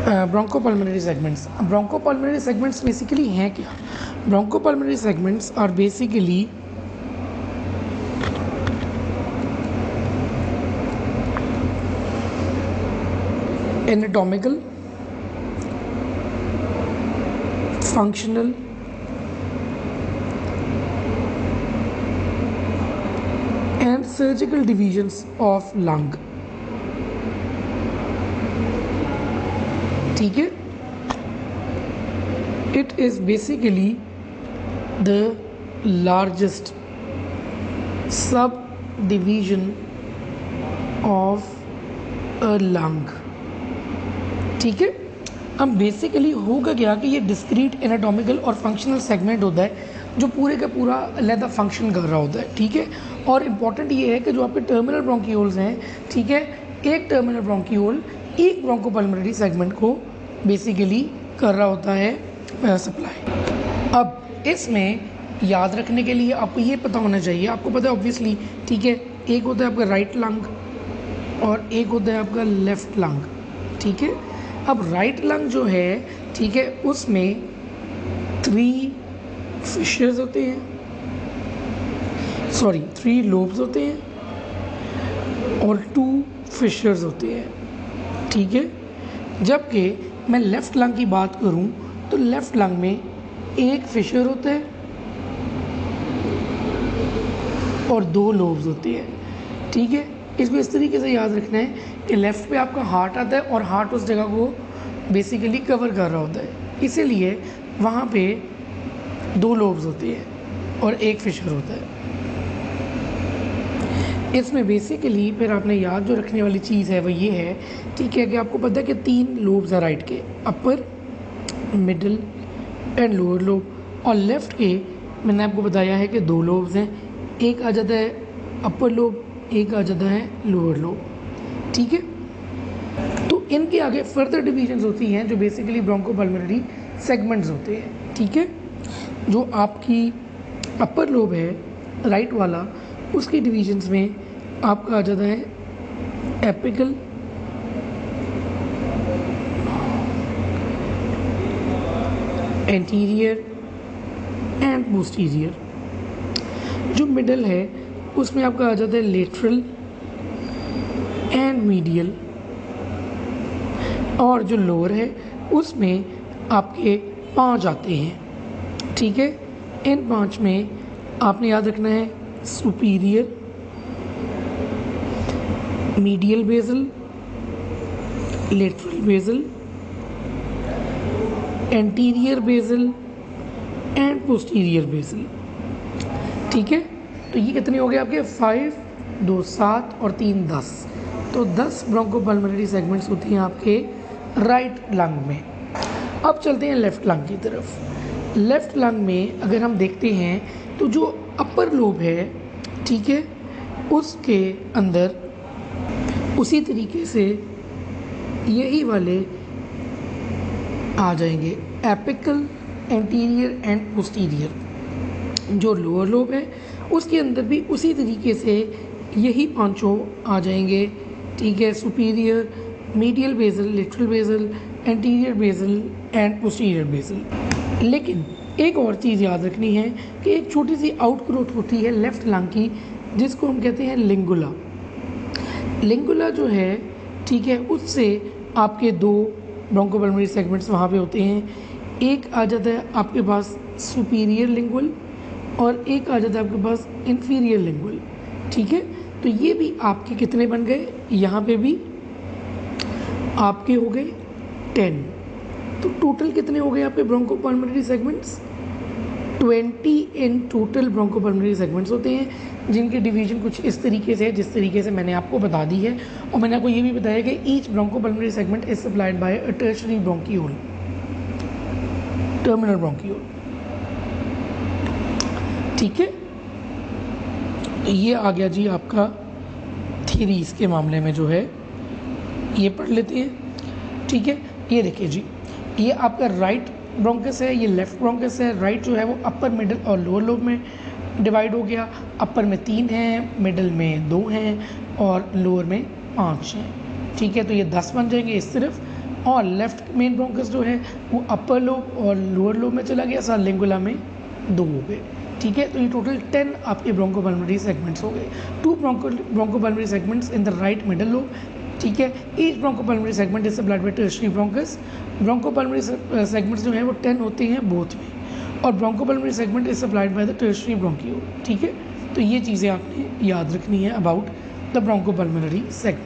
Bronchopulmonary segments. Bronchopulmonary segments basically हैं क्या? Bronchopulmonary segments are basically anatomical, functional and surgical divisions of lung. ठीक है, it is basically the largest subdivision of a lung. ठीक है, अब basically होगा क्या कि ये डिस्क्रीट एनाटॉमिकल और फंक्शनल सेगमेंट होता है जो पूरे का पूरा अलग फंक्शन कर रहा होता है। ठीक है, और इम्पॉर्टेंट ये है कि जो आपके टर्मिनल ब्रोंकियोल्स हैं, ठीक है, एक टर्मिनल ब्रोंकियोल एक ब्रोंकोपल्मोनरी सेगमेंट को बेसिकली कर रहा होता है सप्लाई। अब इसमें याद रखने के लिए आपको ये पता होना चाहिए, आपको पता है ऑब्वियसली, ठीक है, एक होता है आपका राइट लंग और एक होता है आपका लेफ़्ट लंग। ठीक है, अब राइट लंग जो है, ठीक है, उसमें 3 फिशर्स होते हैं, 3 लोब्स होते हैं और 2 फिशर्स होते हैं। ठीक है, जबकि मैं लेफ़्ट लंग की बात करूं तो लेफ़्ट लंग में एक फिशर होता है और 2 लोब्स होते हैं। ठीक है, इसको इस तरीके से याद रखना है कि लेफ़्ट पे आपका हार्ट आता है और हार्ट उस जगह को बेसिकली कवर कर रहा होता है, इसीलिए वहाँ पे 2 लोब्स होते हैं और एक फिशर होता है। इसमें बेसिकली फिर आपने याद जो रखने वाली चीज़ है वो ये है, ठीक है, कि आपको पता है कि 3 लोब्स हैं राइट के, अपर, मिडल एंड लोअर लोब, और लेफ़्ट के मैंने आपको बताया है कि 2 लोब्स हैं, एक आ जाता है अपर लोब, एक आ जाता है लोअर लोब। ठीक है, तो इनके आगे फर्दर डिविजन्स होती हैं जो बेसिकली ब्रोंकोपल्मोनरी सेगमेंट्स होते हैं। ठीक है, जो आपकी अपर लोब है राइट वाला, उसकी डिविजन्स में आपका आ जाता है एपिकल, एंटीरियर एंड पोस्टीरियर। जो मिडल है उसमें आपका आ जाता है लेटरल एंड मीडियल, और जो लोअर है उसमें आपके 5 आते हैं। ठीक है, इन 5 में आपने याद रखना है superior, medial basal, lateral basal, anterior basal and posterior basal. ठीक है, तो ये कितने हो गए आपके 5, 2 7 और 3 10, तो 10 ब्रोंकोपल्मोनरी सेगमेंट्स होती हैं आपके राइट लंग में। अब चलते हैं लेफ़्ट लंग की तरफ। लेफ़्ट लंग में अगर हम देखते हैं तो जो अपर लोब है, ठीक है, उसके अंदर उसी तरीके से यही वाले आ जाएंगे एपिकल, एंटीरियर एंड पोस्टीरियर। जो लोअर लोब है उसके अंदर भी उसी तरीके से यही 5 आ जाएंगे। ठीक है, superior, medial basal, lateral basal, anterior basal and posterior basal. लेकिन एक और चीज़ याद रखनी है कि एक छोटी सी आउटग्रोथ होती है लेफ़्ट लंग की जिसको हम कहते हैं लिंगुला। लिंगुला जो है, ठीक है, उससे आपके 2 ब्रोंकोपल्मोनरी सेगमेंट्स वहाँ पे होते हैं। एक आ जाता है आपके पास सुपीरियर लिंगुअल और एक आ जाता है आपके पास इंफीरियर लिंगुअल। ठीक है, तो ये भी आपके कितने बन गए, यहाँ पे भी आपके हो गए 10। तो टोटल कितने हो गए आपके bronchopulmonary segments? 20 in total bronchopulmonary segments होते हैं जिनकी डिवीजन कुछ इस तरीके से है जिस तरीके से मैंने आपको बता दी है। और मैंने आपको ये भी बताया कि each bronchopulmonary segment is supplied by a tertiary bronchiole, terminal bronchiole. ठीक है, ये आ गया जी आपका थ्योरीज के मामले में जो है ये पढ़ लेते हैं। ठीक है, ये देखिए जी, ये आपका राइट ब्रोंकस है, ये लेफ़्ट ब्रोंकस है। राइट जो है वो अपर, मिडल और लोअर लोब में डिवाइड हो गया। अपर में 3 हैं, मिडल में 2 हैं और लोअर में 5 हैं। ठीक है, तो ये 10 बन जाएंगे इस तरफ और लेफ्ट मेन ब्रोंकस जो है वो अपर लोब और लोअर लोब में चला गया, सबलिंगुला में 2 हो गए। ठीक है, तो ये टोटल 10 आपके ब्रोंकोपल्मोनरी सेगमेंट्स हो गए। 2 bronchopulmonary segments in the right middle lobe. ठीक है, each bronchopulmonary segment is supplied by tertiary bronchus. Bronchopulmonary segments जो है वो 10 होते हैं बोथ में, और bronchopulmonary segment is supplied by the tertiary bronchiole. ठीक है, तो ये चीज़ें आपने याद रखनी है अबाउट द ब्रोंकोपल्मोनरी सेगमेंट।